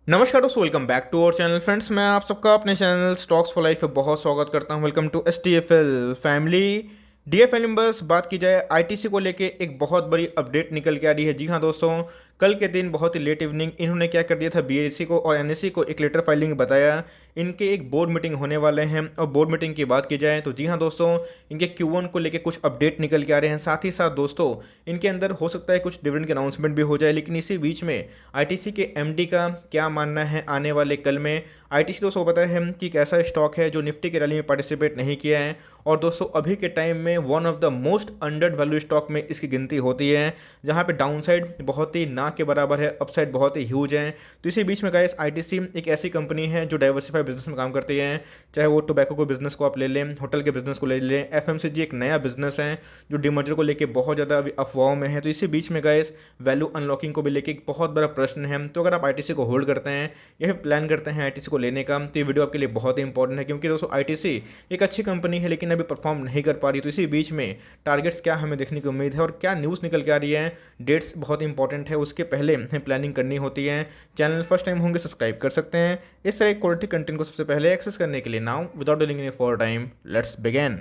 नमस्कार दोस्तों, welcome back to our channel friends. मैं आप सबका अपने चैनल स्टॉक्स फॉर लाइफ पे बहुत स्वागत करता हूं। Welcome to STFL family. DFL members, बात की जाए ITC को लेके एक बहुत बड़ी अपडेट निकल के आ रही है। जी हाँ दोस्तों, कल के दिन बहुत ही लेट इवनिंग इन्होंने क्या कर दिया था, BSE को और NSE को एक लेटर फाइलिंग बताया। इनके एक बोर्ड मीटिंग होने वाले हैं और बोर्ड मीटिंग की बात की जाए तो जी हाँ दोस्तों, इनके Q1 को लेके कुछ अपडेट निकल के आ रहे हैं। साथ ही साथ दोस्तों, इनके अंदर हो सकता है कुछ डिविडेंड के अनाउंसमेंट भी हो जाए। लेकिन इसी बीच में ITC के MD का क्या मानना है आने वाले कल में। ITC दोस्तों को पता है कि एक ऐसा स्टॉक है जो निफ्टी की रैली में पार्टिसिपेट नहीं किया है और दोस्तों अभी के टाइम में one of the most under value stock में इसकी गिनती होती है, जहां पे डाउनसाइड बहुत ही ना के बराबर है, अपसाइड बहुत ही ह्यूज है। तो इसी बीच में गाइस, ITC एक ऐसी कंपनी है जो डाइवर्सिफाई बिजनेस में काम करती है। चाहे वो टोबैको को बिजनेस को आप ले लें, होटल के बिजनेस को ले लें, FMCG एक नया बिजनेस है जो डीमर्जर को लेके बहुत ज़्यादा अभी अफवाहों में है। तो इसी बीच में गाइस, वैल्यू अनलॉकिंग को भी लेके एक बहुत बड़ा प्रश्न है। तो अगर आप ITC को होल्ड करते हैं या फिर प्लान करते हैं ITC को लेने का, तो ये वीडियो आपके लिए बहुत ही इंपॉर्टेंट है, क्योंकि दोस्तों ITC एक अच्छी कंपनी है लेकिन अभी परफॉर्म नहीं कर पा रही। तो इसी बीच में टारगेट्स क्या हमें देखने की उम्मीद है और क्या न्यूज़ निकल के आ रही है, डेट्स बहुत इंपॉर्टेंट है, उसके पहले हमें प्लानिंग करनी होती है। चैनल फर्स्ट टाइम होंगे सब्सक्राइब कर सकते हैं इस तरह क्वालिटी कंटेंट को सबसे पहले एक्सेस करने के लिए। Now without delaying any for time, let's begin.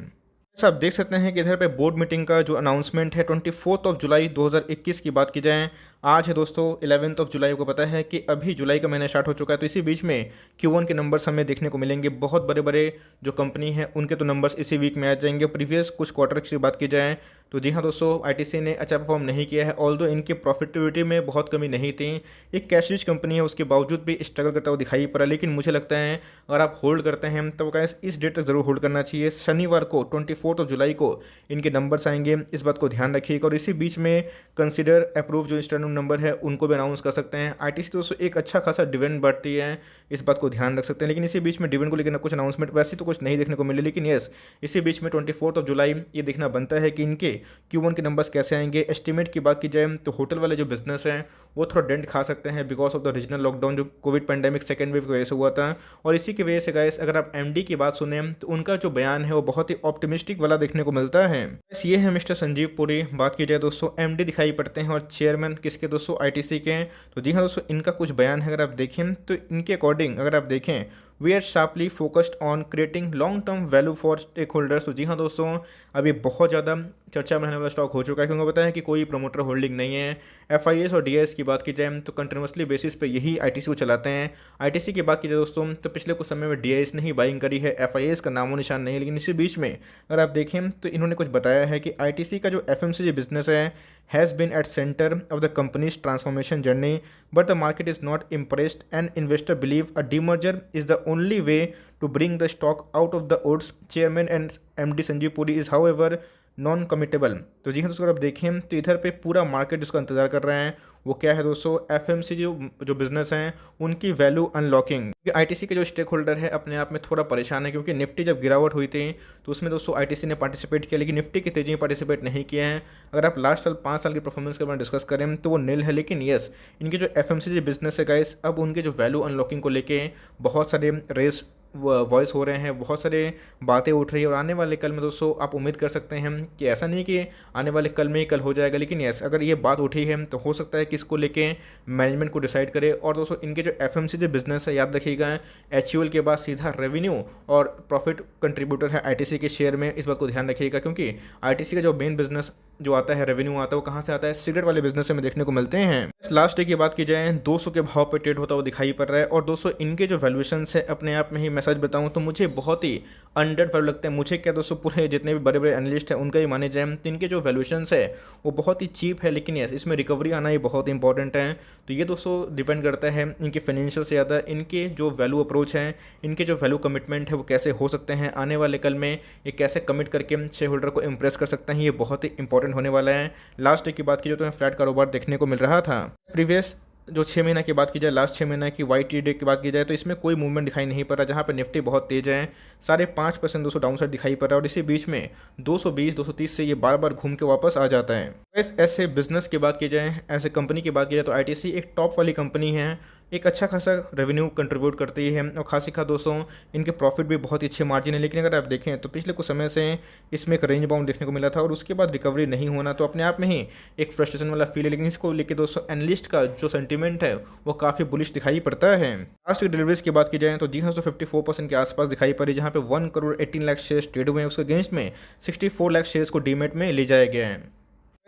आप देख सकते हैं कि इधर पे बोर्ड मीटिंग का जो अनाउंसमेंट है 24 जुलाई 2021 की बात की जाए, आज है दोस्तों 11 जुलाई को। पता है कि अभी जुलाई का महीना स्टार्ट हो चुका है। तो इसी बीच में Q1 के नंबर्स हमें देखने को मिलेंगे। बहुत बड़े बड़े जो कंपनी है उनके तो नंबर्स इसी वीक में आ जाएंगे। प्रीवियस कुछ क्वार्टर की बात की जाए तो जी हाँ दोस्तों, ITC ने अच्छा परफॉर्म नहीं किया है। ऑल्दो इनकी प्रॉफिटेबिलिटी में बहुत कमी नहीं थी, एक कैश रिच कंपनी है, उसके बावजूद भी स्ट्रगल करता हुआ दिखाई पड़ा। लेकिन मुझे लगता है अगर आप होल्ड करते हैं तो गाइस इस डेट तक जरूर होल्ड करना चाहिए। शनिवार को 24 जुलाई को इनके नंबर्स आएंगे, इस बात को ध्यान रखिएगा। और इसी बीच में कंसिडर अप्रूव जो इंस्टॉलमेंट नंबर है उनको भी अनाउंस कर सकते हैं। ITC दोस्तों एक अच्छा खासा डिविडेंड बढ़ती है, इस बात को ध्यान रख सकते हैं। लेकिन इसी बीच में डिविडेंड को लेकर कुछ अनाउंसमेंट वैसे तो कुछ नहीं देखने को मिले। लेकिन यस, इसी बीच में 24 जुलाई ये देखना बनता है कि इनके Q1 के नंबर्स कैसे आएंगे। एस्टिमेट की बात की जाए तो होटल वाले जो बिजनेस हैं वो थोड़ा डेंट खा सकते हैं because of the regional lockdown जो कोविड पैंडेमिक सेकेंड वेव की वजह से हुआ था। और इसी की वजह से गाइस, अगर आप MD की बात सुने तो उनका जो बयान है वो बहुत ही ऑप्टिमिस्टिक वाला देखने को मिलता है। बस ये है मिस्टर संजीव पुरी। बात की जाए दोस्तों, MD दिखाई पड़ते हैं और चेयरमैन किसके दोस्तों, ITC के। तो जी हाँ दोस्तों, इनका कुछ बयान है, अगर आप देखें तो इनके अकॉर्डिंग अगर आप देखें, we are sharply focused on creating long term value for stakeholders. तो जी हाँ दोस्तों, अभी बहुत ज़्यादा चर्चा में रहने वाला स्टॉक हो चुका है, क्योंकि पता है कि कोई प्रमोटर होल्डिंग नहीं है। FIS और DIS की बात की जाए तो कंटिन्यूसली बेसिस पे यही ITC को चलाते हैं। ITC की बात की जाए दोस्तों तो पिछले कुछ समय में DIS ने ही बाइंग करी है, FIS का नामो निशान नहीं है। लेकिन इसी बीच में अगर आप देखें तो इन्होंने कुछ बताया है कि ITC का जो FMCG बिजनेस है has been at center of the company's transformation journey, but the market is not impressed and investor believe a demerger is the only way to bring the stock out of the woods. Chairman and MD Sanjeev Puri is however non committable. तो जी हाँ दोस्तों, अगर आप देखें तो इधर पे पूरा मार्केट जिसका इंतजार कर रहे हैं वो क्या है दोस्तों, FMCG जो बिजनेस हैं उनकी वैल्यू अनलॉकिंग। ITC के जो स्टेक होल्डर है अपने आप में थोड़ा परेशान है, क्योंकि निफ्टी जब गिरावट हुई थी तो उसमें दोस्तों ITC ने पार्टिसिपेट किया, लेकिन निफ्टी की तेजी में पार्टिसिपेट नहीं किया है। अगर आप लास्ट साल 5 साल की परफॉर्मेंस के बारे में डिस्कस करें तो वो नील है। लेकिन यस, इनके जो FMCG बिजनेस है गाइस, अब उनके जो वैल्यू अनलॉकिंग को लेके बहुत सारे रेस वॉइस हो रहे हैं, बहुत सारे बातें उठ रही है। और आने वाले कल में दोस्तों आप उम्मीद कर सकते हैं कि ऐसा नहीं कि आने वाले कल में ही कल हो जाएगा, लेकिन यस, अगर ये बात उठी है तो हो सकता है कि इसको लेके मैनेजमेंट को डिसाइड करे। और दोस्तों इनके जो FMCG बिजनेस है, याद रखिएगा, HUL के बाद सीधा रेवेन्यू और प्रॉफिट कंट्रीब्यूटर है ITC के शेयर में, इस बात को ध्यान रखिएगा। क्योंकि ITC का जो मेन बिजनेस जो आता है, रेवेन्यू आता है, वो कहाँ से आता है, सिगरेट वाले बिजनेस में देखने को मिलते हैं। लास्ट डे की बात की जाए 200 के भाव पे ट्रेड होता हुआ दिखाई पड़ रहा है। और दोस्तों इनके जो वैल्यूएशन है अपने आप में ही मैं सच बताऊं तो मुझे बहुत ही अंडर वैल्यू लगते हैं। मुझे क्या दोस्तों, पूरे जितने भी बड़े बड़े एनालिस्ट हैं उनका ही माने जाए तो इनके जो वैल्यूएशन है वो बहुत ही चीप है। लेकिन यस, इसमें रिकवरी आना ही बहुत इंपॉर्टेंट है। तो ये दोस्तों डिपेंड करता है इनके फाइनेंशियल से ज़्यादा इनके जो वैल्यू अप्रोच है, इनके जो वैल्यू कमिटमेंट है वो कैसे हो सकते हैं आने वाले कल में, ये कैसे कमिट करके शेयर होल्डर को इंप्रेस कर सकते हैं, ये बहुत ही इंपॉर्टेंट होने वाला है। लास्ट डे की बात की जाए तो हमें फ्लैट कारोबार देखने को मिल रहा था। प्रीवियस जो 6 महीना की बात की जाए, लास्ट 6 महीना की YTD डे की बात की जाए तो इसमें कोई मूवमेंट दिखाई नहीं पड़ रहा, जहाँ पे निफ्टी बहुत तेज है, 5.5% दोस्तों डाउन साइड दिखाई पड़ रहा है। और इसी बीच में 220 230 से ये बार बार घूम के वापस आ जाता है। ऐसे बिजनेस की बात की जाए, ऐसे कंपनी की बात की जाए तो ITC एक टॉप वाली कंपनी है एक अच्छा खासा रेवेन्यू कंट्रीब्यूट करती है और खासी खा दोस्तों इनके प्रॉफिट भी बहुत ही अच्छे मार्जिन है। लेकिन अगर आप देखें तो पिछले कुछ समय से इसमें एक रेंज बाउंड देखने को मिला था और उसके बाद रिकवरी नहीं होना तो अपने आप में ही एक फ्रस्ट्रेशन वाला फील है। लेकिन इसको लेके दोस्तों एनालिस्ट का जो सेंटीमेंट है वो काफ़ी बुलिश दिखाई पड़ता है। लास्ट डिलीवरीज की बात की जाए तो जी हाँ, 54% के आसपास दिखाई पड़ी, जहाँ पे 1 करोड़ 18 लाख शेयर्स ट्रेड हुए हैं। उसके अगेंस्ट में 64 लाख शेयर्स को डीमेट में ले जाया गया है।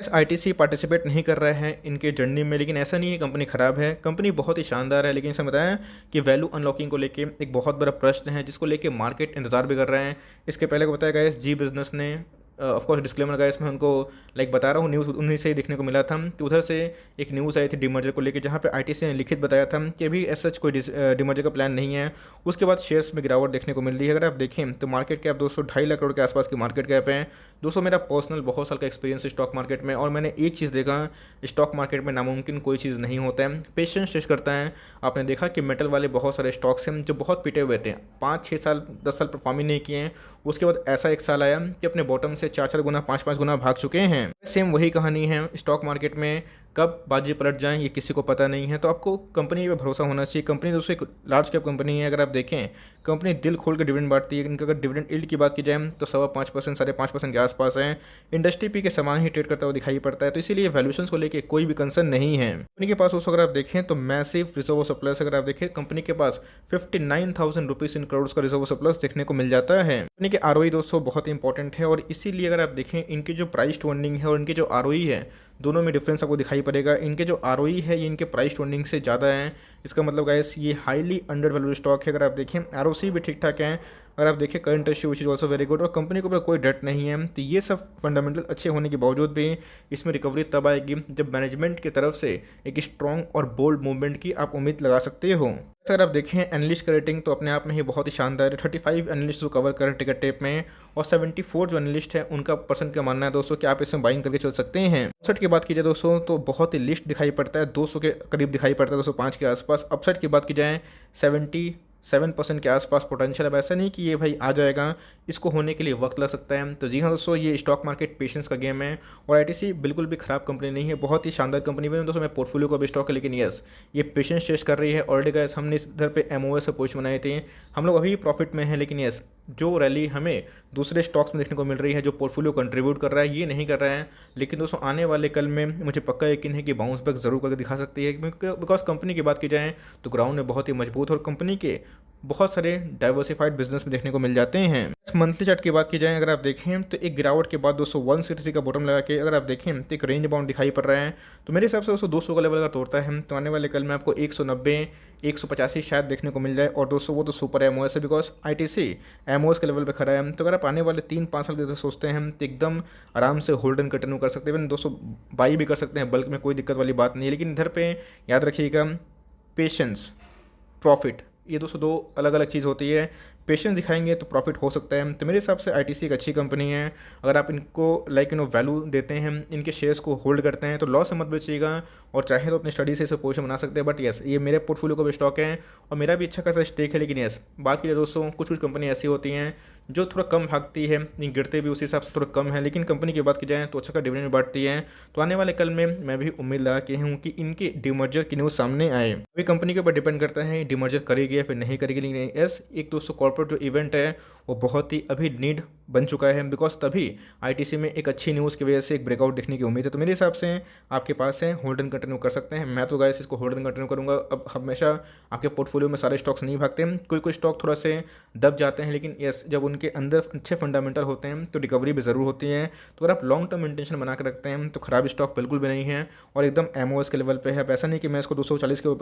आईटीसी पार्टिसिपेट नहीं कर रहा है इनके जर्नी में, लेकिन ऐसा नहीं है कंपनी खराब है, कंपनी बहुत ही शानदार है। लेकिन इसे बताया कि वैल्यू अनलॉकिंग को लेके एक बहुत बड़ा प्रश्न है जिसको लेके मार्केट इंतजार भी कर रहे हैं। इसके पहले को बताया गया जी बिजनेस ने ऑफकोर्स डिस्क्लेमर गाइस इसमें उनको बताता रहा हूँ, न्यूज़ उन्हीं से ही देखने को मिला था कि उधर से एक न्यूज़ आई थी डीमर्जर को लेकर, जहाँ पे आईटीसी ने लिखित बताया था कि अभी ऐसा कोई डीमर्जर का प्लान नहीं है। उसके बाद शेयर्स में गिरावट देखने को मिल रही है। अगर आप देखें तो मार्केट कैप दोस्तों 2.5 लाख करोड़ के आसपास की मार्केट कैप है। दोस्तों मेरा पर्सनल बहुत साल का एक्सपीरियंस है स्टॉक मार्केट में और मैंने एक चीज़ देखा, स्टॉक मार्केट में नामुमकिन कोई चीज़ नहीं होता है, पेशेंस टेस्ट करता है। आपने देखा कि मेटल वाले बहुत सारे स्टॉक्स हैं जो बहुत पिटे हुए थे, 5-6 साल 10 साल परफॉर्म ही नहीं किए हैं। उसके बाद ऐसा एक साल आया कि अपने बॉटम से 4-4 गुना 5-5 गुना भाग चुके हैं। सेम वही कहानी है स्टॉक मार्केट में, कब बाजी पलट जाएं ये किसी को पता नहीं है। तो आपको कंपनी पे भरोसा होना चाहिए। कंपनी दोस्तों एक लार्ज कैप कंपनी है। अगर आप देखें कंपनी दिल खोल के डिविडेंड बांटती है। इनका अगर डिविडेंड यील्ड की बात की जाए तो 5.25% 5.5% के आसपास है। इंडस्ट्री पी के समान ही ट्रेड करता हुआ दिखाई पड़ता है, तो इसीलिए वैल्यूएशन को लेकर कोई भी कंसर्न नहीं है। कंपनी के पास दोस्तों अगर आप देखें तो मैसिव रिजर्व सरप्लस, अगर आप देखें कंपनी के पास 59,000 रुपीज़ इन करोड़ का रिजर्व सरप्लस देखने को मिल जाता है। कंपनी के आरओई दोस्तों बहुत इंपॉर्टेंट है और इसीलिए अगर आप देखें इनकी जो प्राइस टू अर्निंग है और इनकी जो आरओई है, दोनों में डिफरेंस आपको दिखाई पड़ेगा। इनके जो आरओई है ये इनके प्राइस टू अर्निंग से ज़्यादा है। इसका मतलब गाइस ये हाईली अंडर वैल्यू स्टॉक है। अगर आप देखें आरओसी भी ठीक ठाक है। अगर आप देखें current ratio which is also very good और कंपनी के ऊपर कोई डेट नहीं है। तो ये सब फंडामेंटल अच्छे होने के बावजूद भी इसमें रिकवरी तब आएगी जब मैनेजमेंट की तरफ से एक स्ट्रॉन्ग और बोल्ड मूवमेंट की आप उम्मीद लगा सकते हो। अगर आप देखें एनालिस्ट का रेटिंग तो अपने आप में ही बहुत ही शानदार है। 35 एनालिस्ट जो कवर कर टिकट टेप में और 74 जो एनालिस्ट है उनका पर्सन का मानना है दोस्तों कि आप इसमें बाइंग करके चल सकते हैं। अपसाइड की बात की जाए दोस्तों तो बहुत ही लिस्ट दिखाई पड़ता है, 200 के करीब दिखाई पड़ता है, 205 के आसपास। अपसाइड की बात की जाए 77% के आसपास पोटेंशियल। अब ऐसा नहीं कि ये भाई आ जाएगा, इसको होने के लिए वक्त लग सकता है। तो जी हाँ दोस्तों, ये स्टॉक मार्केट पेशेंस का गेम है और आईटीसी बिल्कुल भी खराब कंपनी नहीं है, बहुत ही शानदार कंपनी है दोस्तों। मैं पोर्टफोलियो का भी स्टॉक है, लेकिन यस ये पेशेंस टेस्ट कर रही है। ऑलरेडी गाइस हमने इधर पे एमओएस से पोस्ट बनाए थे, हम लोग अभी प्रॉफिट में हैं, लेकिन यस जो रैली हमें दूसरे स्टॉक्स में देखने को मिल रही है, जो पोर्टफोलियो कंट्रीब्यूट कर रहा है, ये नहीं कर रहा है। लेकिन दोस्तों आने वाले कल में मुझे पक्का यकीन है कि बाउंस बैक जरूर करके दिखा सकती है, बिकॉज कंपनी की बात की जाए तो ग्राउंड में बहुत ही मजबूत और कंपनी के बहुत सारे डाइवर्सिफाइड बिजनेस में देखने को मिल जाते हैं। मंथली चार्ट की बात की जाए अगर आप देखें तो एक गिरावट के बाद दोस्तों 163 का बॉटम लगा के अगर आप देखें तो एक रेंज बाउंड दिखाई पड़ रहा है। तो मेरे हिसाब से दोस्तों 200 का लेवल अगर तोड़ता है तो आने वाले कल में आपको 190 185 शायद देखने को मिल जाए। और दोस्तों वो तो सुपर एमओएस है, बिकॉज आईटीसी एमओएस के लेवल पे खड़ा है। तो अगर आप आने वाले 3-5 साल के सोचते हैं तो एकदम आराम से होल्ड एंड कंटिन्यू कर सकते हैं। दोस्तों बाई भी कर सकते हैं बल्क में, कोई दिक्कत वाली बात नहीं है। लेकिन इधर पे याद रखिएगा पेशेंस प्रॉफिट ये दोस्तों दो अलग अलग चीज़ होती है। पेशेंस दिखाएंगे तो प्रॉफिट हो सकता है। तो मेरे हिसाब से आईटीसी एक अच्छी कंपनी है। अगर आप इनको वैल्यू देते हैं, इनके शेयर्स को होल्ड करते हैं तो लॉस में मत बेचिएगा और चाहे तो अपनी स्टडी से इसे पोजीशन बना सकते हैं। बट यस ये मेरे पोर्टफोलियो का भी स्टॉक है और मेरा भी अच्छा खासा स्टेक है। लेकिन यस बात की जाए दोस्तों कुछ कुछ कंपनी ऐसी होती हैं जो थोड़ा कम भागती है, गिरते भी उसी हिसाब से थोड़ा कम है। लेकिन कंपनी की बात की जाए तो अच्छा का डिविडेंड बांटती है। तो आने वाले कल में मैं भी उम्मीद लगा के हूँ कि इनकी डिमर्जर की न्यूज़ सामने आए। अभी कंपनी के ऊपर डिपेंड करता है डिमर्जर करेगी या फिर नहीं करेगी। लेकिन यस एक दोस्तों कॉर्पोरेट जो इवेंट है वो बहुत ही अभी नीड बन चुका है, बिकॉज तभी आईटीसी में एक अच्छी न्यूज़ की वजह से एक ब्रेकआउट देखने की उम्मीद है। तो मेरे हिसाब से आपके पास है, होल्ड एंड कंटिन्यू कर सकते हैं। मैं तो गाइस इसको होल्ड एंड कंटिन्यू करूंगा। अब हमेशा आपके पोर्टफोलियो में सारे स्टॉक्स नहीं भागते हैं, कोई कोई स्टॉक थोड़ा से दब जाते हैं। लेकिन यस जब उनके अंदर अच्छे फंडामेंटल होते हैं तो रिकवरी भी ज़रूर होती है। तो अगर आप लॉन्ग टर्म इंटेंशन बना कर रखते हैं तो खराब स्टॉक बिल्कुल भी नहीं है और एकदम एमओएस के लेवल पे है। अब ऐसा नहीं कि मैं इसको 240 के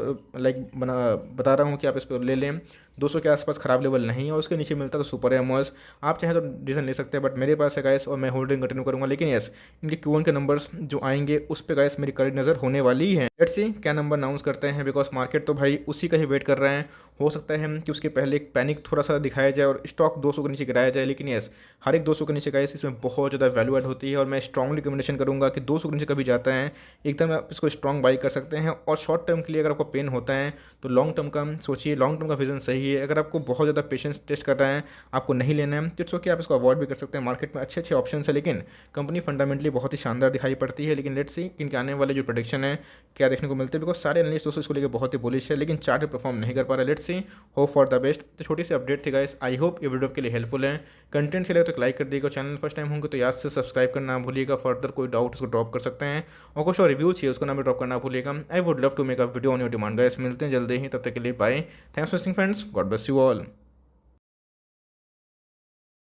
बता रहा हूँ कि आप इस पर ले लें। 200 के आसपास खराब लेवल नहीं है और उसके नीचे मिलता तो सुपर एमओएस, आप चाहे तो डिसीजन ले सकते हैं। बट मेरे पास है गाइस और मैं होल्डिंग कंटिन्यू करूंगा। लेकिन यस इनके Q1 के नंबर्स जो आएंगे उस पे गाइस मेरी कड़ी नज़र होने वाली है। लेट्स सी क्या नंबर अनाउंस करते हैं, बिकॉज मार्केट तो भाई उसी का ही वेट कर रहे हैं। हो सकता है कि उसके पहले एक पैनिक थोड़ा सा दिखाया जाए और स्टॉक 200 के नीचे गिराया जाए। लेकिन यस हर एक 200 के नीचे गाइस इसमें बहुत ज़्यादा वैल्यू ऐड होती है और मैं स्ट्रांगली रिकमेंडेशन करूंगा कि 200 के नीचे कभी जाता है एकदम आप इसको स्ट्रॉन्ग बाई कर सकते हैं। और शॉर्ट टर्म के लिए अगर आपको पेन होता है तो लॉन्ग टर्म का सोचिए, लॉन्ग टर्म का विजन सही है। अगर आपको बहुत ज़्यादा पेशेंस टेस्ट कर रहा है, आपको नहीं लेना है तो इट्स ओके, आप इसको अवॉइड भी कर सकते हैं। मार्केट में अच्छे अच्छे ऑप्शन है, लेकिन कंपनी फंडामेंटली बहुत ही शानदार दिखाई पड़ती है। लेकिन लेट्स सी इनके आने वाले जो प्रोडिक्शन है क्या देखने को मिलते हैं, बिकॉज सारे एनालिस्ट दोस्तों इसको लेकर बहुत ही बुलिश है, लेकिन चार्ट परफॉर्म नहीं कर पा रहा। Let's see, hope for the best. तो छोटी सी अपडेट थी गाइस, आई होप ये वीडियो के लिए हेल्पफुल है। कंटेंट से लगे तो लाइक कर दिएगा, चैनल फर्स्ट टाइम होंगे तो याद से सब्सक्राइब करना ना भूलिएगा। फर्दर कोई डाउट उसको ड्रॉप कर सकते हैं, और कुछ और रिव्यू चाहिए उसको नाम ड्रॉप करना भूलिएगा। I would love to make a video on your demand guys. मिलते हैं जल्दी ही, तब तक के लिए bye. Thanks for watching friends, God bless you all.